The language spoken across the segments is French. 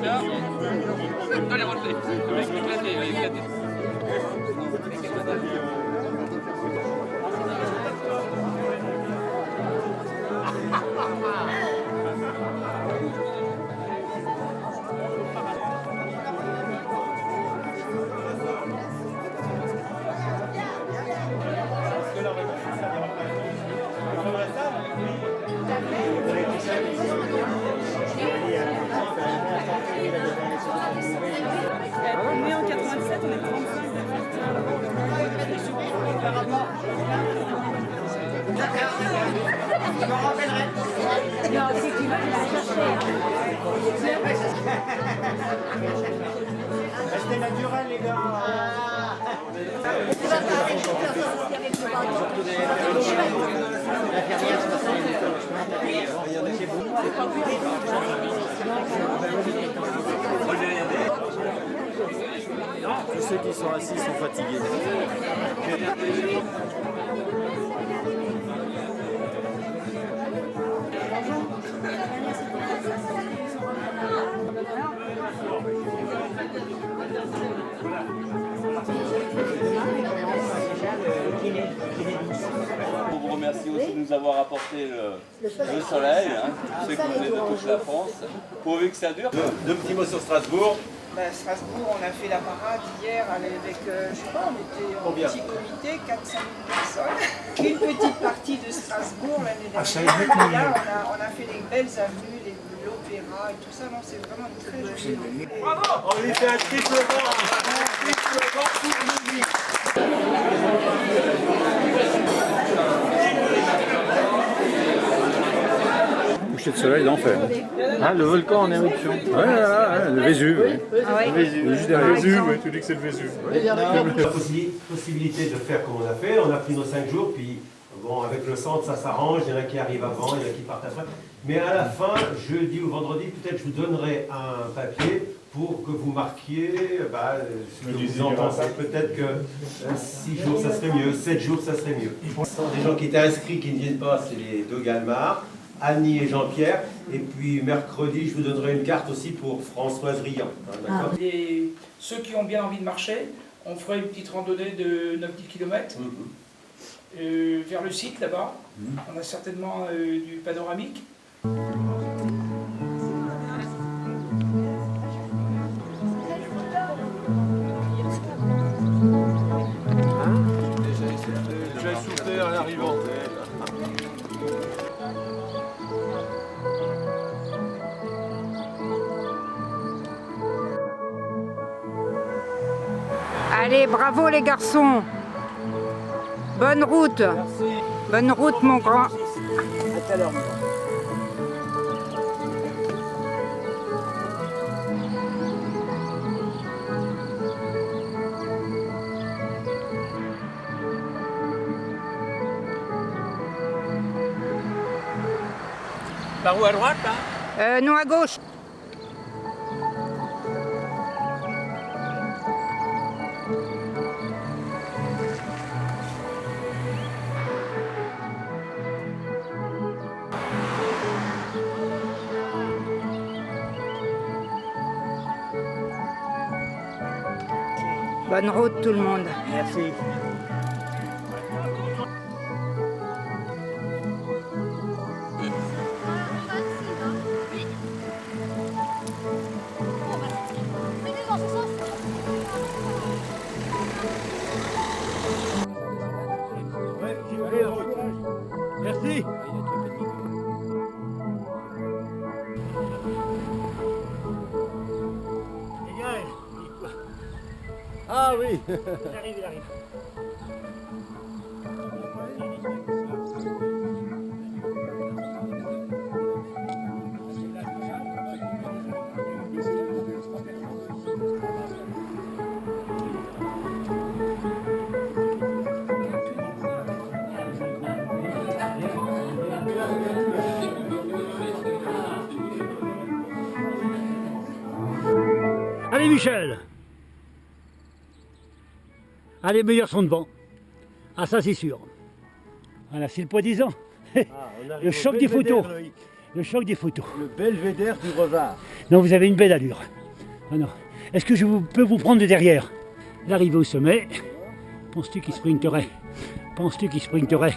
Allez, relevez. Le mec éclaté, il va éclater. On est en 87, on est 35. Je me rappellerai. Non, si tu veux, il va chercher. Restez naturel, les gars. Tous ceux qui sont assis sont fatigués. On vous remercie aussi de nous avoir apporté le soleil, hein, tous ceux qui venaient de toute la France, pourvu que ça dure. Deux petits mots sur Strasbourg. Strasbourg, on a fait la parade hier avec, je sais pas, on était en petit comité, 400 000 personnes. Une petite partie de Strasbourg l'année dernière. Là, on a fait des belles avenues, l'opéra et tout ça. Non, c'est vraiment une très jolie ville. Bravo! On lui fait un triple vent, pour lui. Coucher de soleil d'enfer. Ah, le volcan en éruption. Ouais, le Vésuve. Oui. Ah ouais. Le Vésuve. Juste derrière. Le Vésuve, oui, tu dis que c'est le Vésuve. La possibilité de faire comme on a fait, on a pris nos 5 jours, puis bon, avec le centre ça s'arrange, il y en a qui arrivent avant, il y en a qui partent après. Mais à la fin, jeudi ou vendredi, peut-être je vous donnerai un papier pour que vous marquiez ce que vous en pensez. Peut-être que 6 jours ça serait mieux, 7 jours ça serait mieux. Les gens qui étaient inscrits qui ne viennent pas, c'est les deux Galmar, Annie et Jean-Pierre. Et puis mercredi, je vous donnerai une carte aussi pour Françoise Riant. D'accord. Et ceux qui ont bien envie de marcher, on ferait une petite randonnée de 9-10 km vers le site là-bas. On a certainement du panoramique. J'ai soufflé en arrivant. Allez, bravo les garçons. Bonne route. Merci. Bonne route mon grand. À tout à l'heure. Par où, à droite, là? Non, à gauche. Bonne route tout le monde. Merci. Merci. Ah oui. Il arrive, il arrive. Allez Michel. Ah, les meilleurs sont devant. Ah, ça c'est sûr. Voilà, c'est le poids-disant. Le choc des photos. Le choc des photos. Le belvédère du Revard. Donc vous avez une belle allure. Ah non. Est-ce que peux vous prendre de derrière? L'arrivée au sommet, penses-tu qu'il sprinterait? Penses-tu qu'il sprinterait?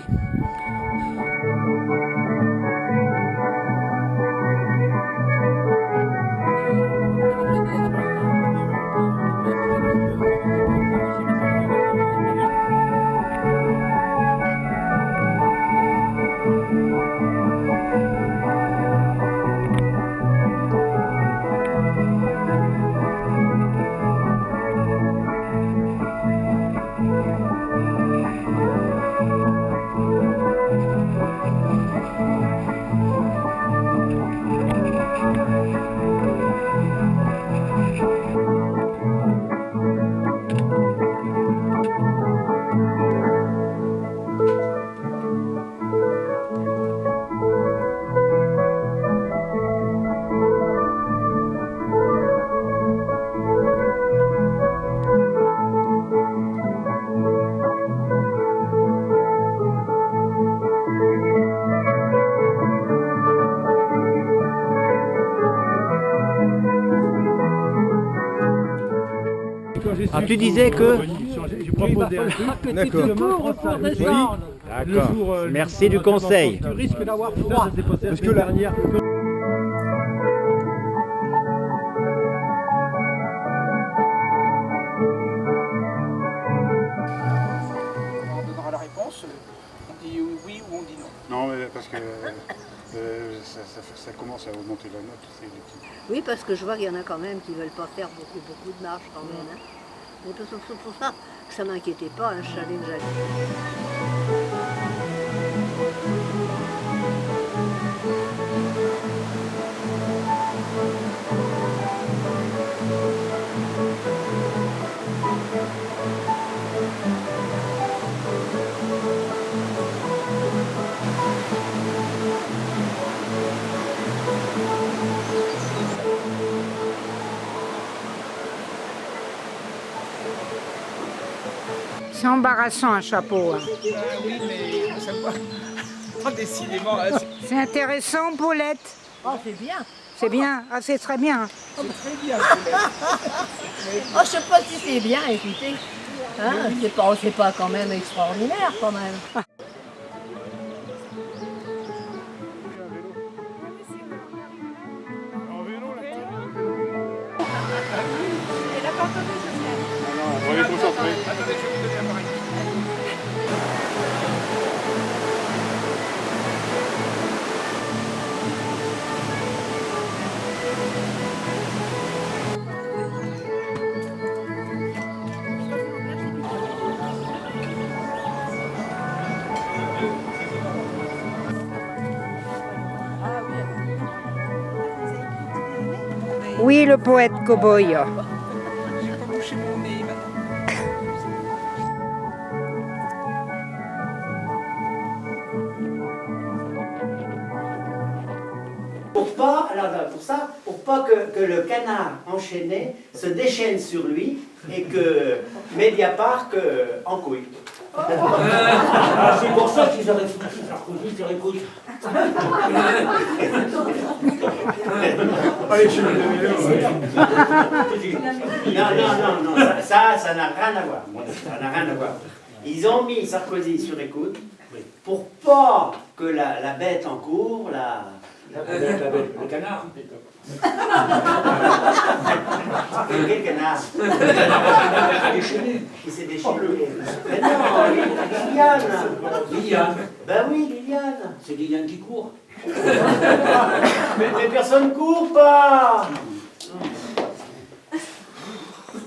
Ah, tu disais que... Je proposais un truc. D'accord. D'accord. Merci du conseil. Tu risques d'avoir froid. Parce que la dernière... On donnera la réponse, on dit oui ou on dit non. Non, mais parce que ça commence à augmenter la note. Oui, parce que je vois qu'il y en a quand même qui ne veulent pas faire beaucoup de marches quand même. Hein. Mais c'est pour ça que ça ne m'inquiétait pas, un chalet que j'avais. C'est embarrassant un chapeau. Hein. Oui, mais ça va. Oh, décidément. C'est intéressant, Paulette. Oh, c'est bien. C'est bien. Ah, c'est très bien. C'est très bien, Paulette. Oh, je sais pas si c'est bien, écoutez. Hein, c'est pas quand même extraordinaire, quand même. On va les concentrer. Attendez, je vais vous donner l'appareil. Oui, le poète cow-boy. J'ai pas bouché mon nez maintenant. Pour pas que le canard enchaîné se déchaîne sur lui et que Mediapart en couille. C'est pour ça qu'ils auraient foutu Sarkozy sur écoute. Allez, je vais le vélo. Non, ça n'a rien à voir. Ça n'a rien à voir. Ils ont mis Sarkozy sur écoute pour pas que la bête en cours, Le canard. Quel canard qui s'est déchaîné. Mais non, Liliane. Liliane. Ben oui, Liliane. C'est Liliane qui court. Mais personne court pas.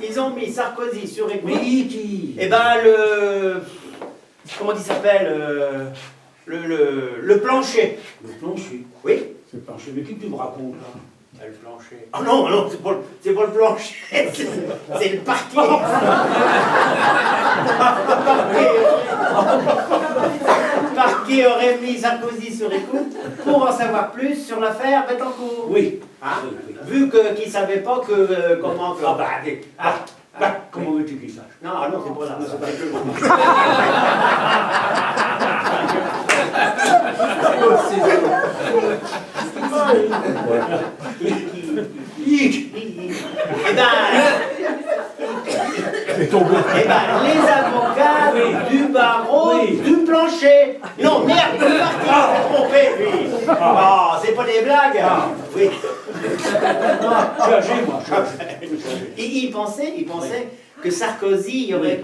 Ils ont mis Sarkozy sur écoute. Mais qui? Eh ben comment il s'appelle le plancher. Le plancher. Oui. C'est le plancher. Mais qui tu me racontes là? Le plancher. Ah non, non, c'est pas le plancher. C'est le parquet. Le parquet aurait mis Sarkozy sur écoute pour en savoir plus sur l'affaire Bettencourt. Oui. Hein? Oui. Vu qu'il ne savait pas comment... Comment veux-tu qu'il sache? Non, non, c'est pas là. C'est pas Eh ben, tombé. Eh ben, les avocats du barreau du plancher. Non, merde, il est parti, il s'est trompé, lui. Oh, c'est pas des blagues. Oui. Je suis âgé, moi. Il pensait que Sarkozy il aurait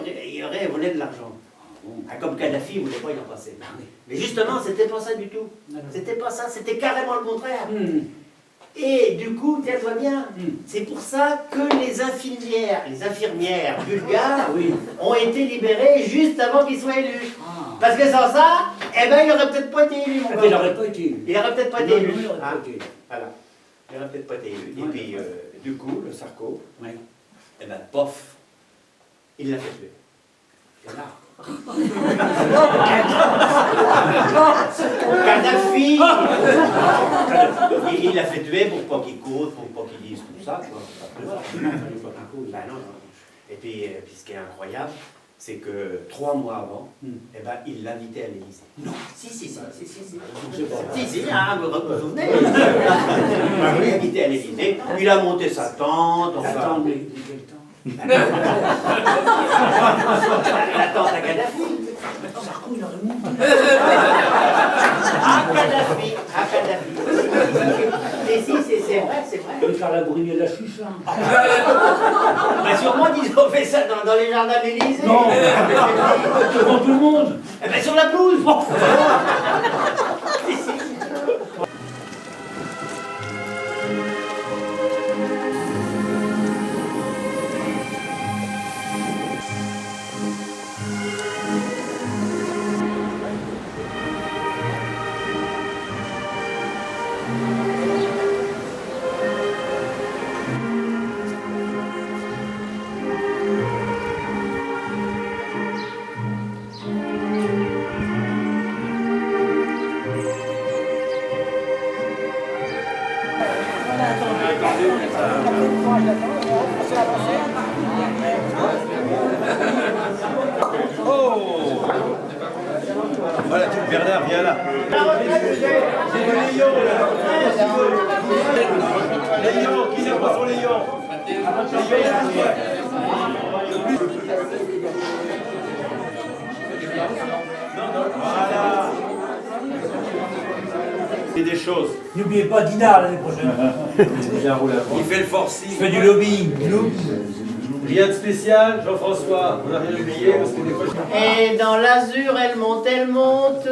volé de l'argent. Ah, comme Kadhafi, il ne voulait pas y en passer. Mais justement, c'était pas ça du tout. C'était pas ça, c'était carrément le contraire. Et du coup, tiens-toi bien, c'est pour ça que les infirmières bulgares ont été libérées juste avant qu'ils soient élus. Parce que sans ça, eh ben, il n'aurait peut-être pas été élu, mon gars. Il n'aurait pas été élu. Il n'aurait peut-être pas été élu. Il n'aurait pas été élu. Voilà. Il n'aurait peut-être pas été élu. Et puis, du coup, le Sarko, eh ben, pof, il l'a fait tuer. Kadhafi, il l'a fait tuer pour pas qu'il court, pour pas qu'il dise tout ça. Quoi. Ben non. Et puis, ce qui est incroyable, c'est que 3 mois avant, eh ben, il l'invitait à l'Élysée. Non, si. Si, hein, vous vous souvenez? Il l'invitait à l'Élysée, il a monté sa tente, enfin... Attends, mais quel temps? La tente à Kadhafi. Sarko, il aurait monté. À Kadhafi. Et si, c'est vrai, c'est vrai. Il va la brûler la Suisse, hein. Bah sûrement qu'ils ont fait ça dans les jardins de l'Élysée. Non, devant tout le monde. Eh ben sur la pelouse. Voilà, Bernard, viens là. C'est le lion, là. Les lions, qui n'a pas son lion? Voilà. C'est des choses. N'oubliez pas Dinard l'année prochaine. Il fait le forcing. Il fait du lobbying. Rien de spécial, Jean-François, on n'a rien oublié parce que des fois Et dans l'azur, elle monte,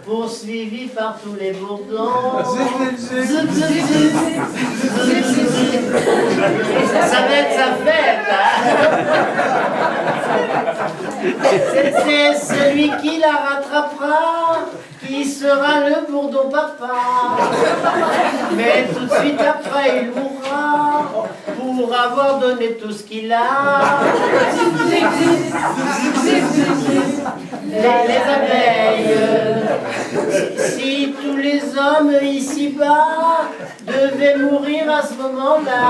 poursuivie par tous les bourdons. Ça va être sa fête, hein. C'est celui qui la rattrapera, qui sera le bourdon papa. Mais tout de suite après, il mourra pour avoir donné tout ce qu'il a. Les abeilles, si tous les hommes ici-bas devaient mourir à ce moment-là,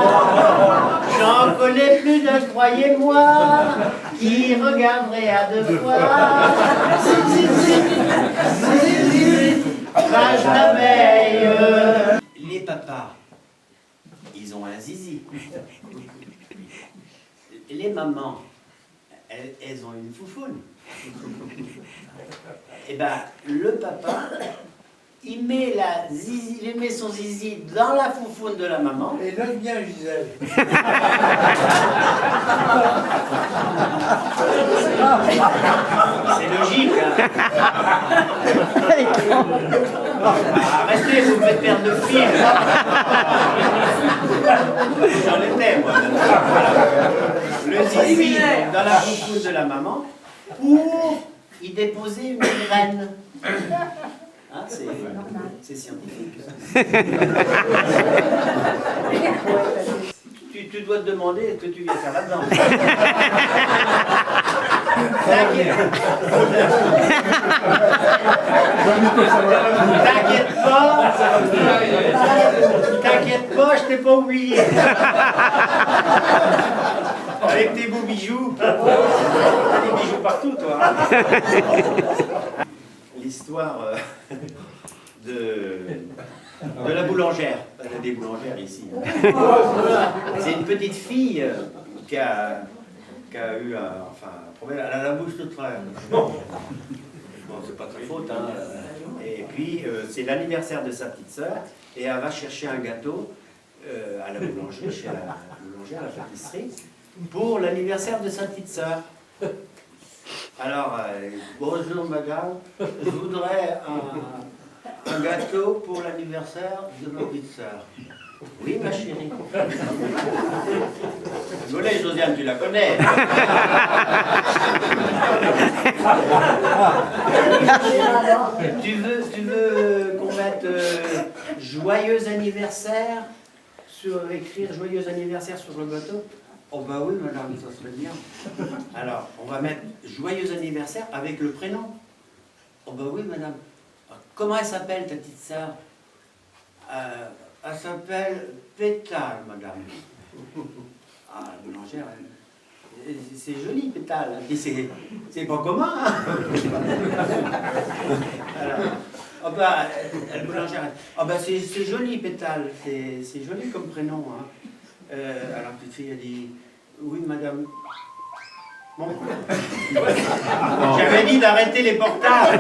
j'en connais plus d'un, croyez-moi, qui regarderait à 2 fois. Rage d'abeille. Les papas, ils ont un zizi. Les mamans, elles ont une foufoune. Et ben, le papa, il met son zizi dans la foufoune de la maman. Et note bien, Gisèle. C'est logique, hein. Arrêtez, vous me faites perdre le fil. J'en étais, moi. Le zizi dans la foufoune de la maman pour y déposer une graine. Hein, c'est scientifique. Tu dois te demander ce que tu viens faire là-dedans. T'inquiète pas, je t'ai pas oublié. Avec tes beaux bijoux. T'as des bijoux partout, toi. L'histoire de la boulangère. Il y a des boulangères ici. C'est une petite fille qui a qui a eu un problème, elle a la bouche toute fraîche. Bon, c'est pas de sa faute, hein. Et puis, c'est l'anniversaire de sa petite sœur, et elle va chercher un gâteau à la boulangerie, chez la boulangère, à la pâtisserie, pour l'anniversaire de sa petite sœur. Alors, bonjour madame, je voudrais un gâteau pour l'anniversaire de ma petite sœur. Oui, ma chérie. Désolé, Josiane, tu la connais. Tu veux qu'on mette joyeux anniversaire, écrire joyeux anniversaire sur le gâteau? Oh bah oui, madame, ça serait bien. Alors, on va mettre joyeux anniversaire avec le prénom. Oh bah oui, madame. Comment elle s'appelle, ta petite sœur? Elle s'appelle Pétale, madame. Ah, la boulangère, c'est joli, Pétale. C'est pas commun, hein. Alors, oh bah, la boulangère, oh bah, c'est joli, Pétale. C'est joli comme prénom, hein. Alors, la petite fille, elle dit, oui, madame. Bon. J'avais dit d'arrêter les portables.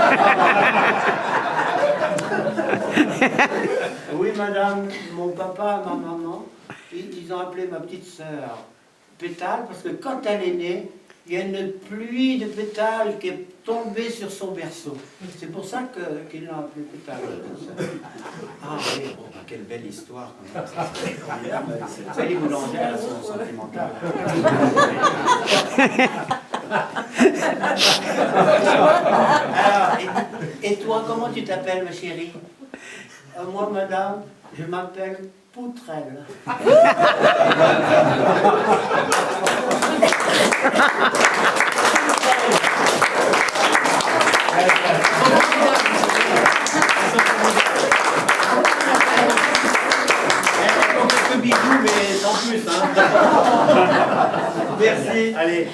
Oui, madame, mon papa, ma maman, ils ont appelé ma petite sœur Pétale parce que quand elle est née, il y a une pluie de pétales qui est tombée sur son berceau. C'est pour ça qu'ils l'ont appelée Pétale. Ah oui, oh, quelle belle histoire. C'est les boulangères, elles sont sentimentales. Alors, et toi, comment tu t'appelles, ma chérie? Moi, madame, je m'appelle Poutrelle. Quelques bijoux, mais sans plus, hein. Merci. Allez.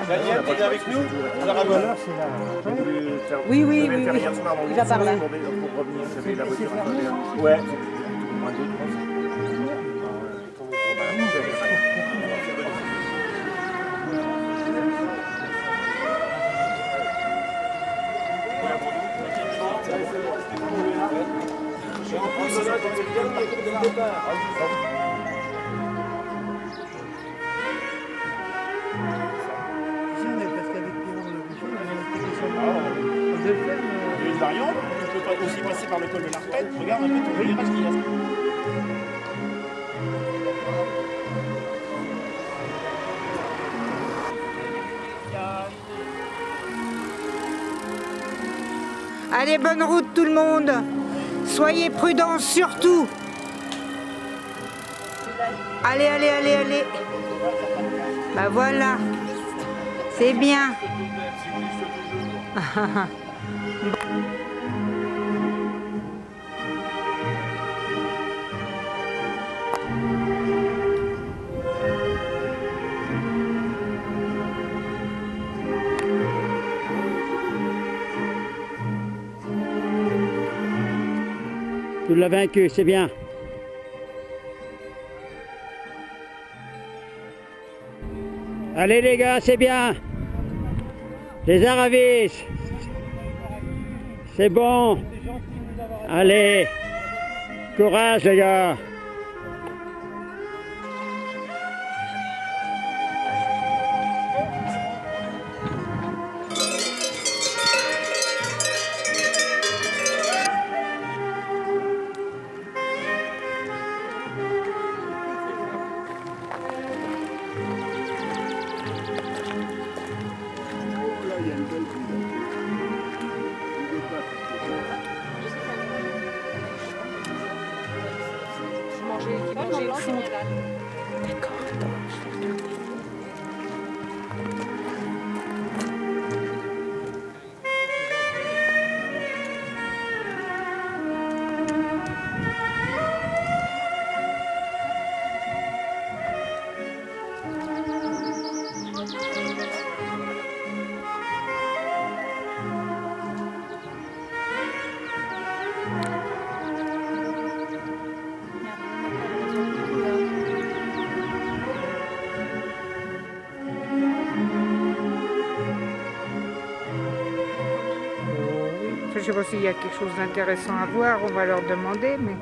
Daniel, tu es avec nous? Oui, oui, oui, oui. Il va par là. Ouais. Il y a une variante, tu peux aussi passer par le col de l'Arpède, regarde un peu tout le virage qu'il y a. Allez, bonne route tout le monde. Soyez prudents surtout. Allez, allez, allez, allez. Bah voilà. C'est bien. Tu l'as vaincu, c'est bien. Allez les gars, c'est bien. Les Aravis. C'est bon. Allez. Courage les gars. Je sais pas s'il y a quelque chose d'intéressant à voir, on va leur demander, mais...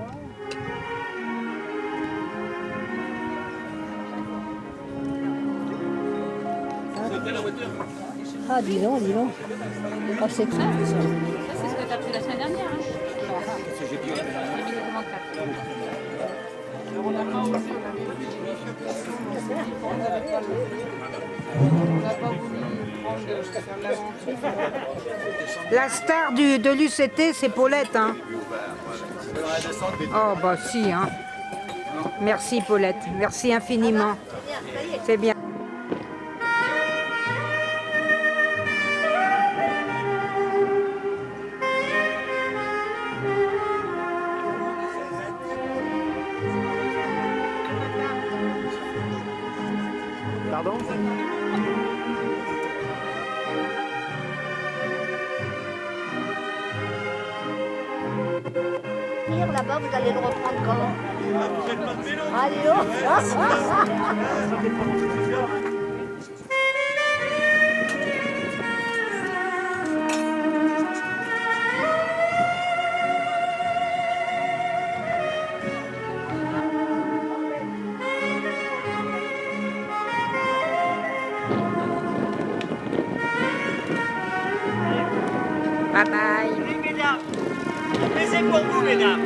Ah, dis donc, dis donc. Oh, c'est clair. Ça, c'est ce que tu as pris la semaine dernière. La star de l'UCT, c'est Paulette, hein. Oh, bah si, hein. Merci, Paulette. Merci infiniment. C'est bien. Pardon? Là-bas, vous allez le reprendre quand? Allez, oh. Bye bye. Oui, mesdames. Mais c'est pour vous, mesdames.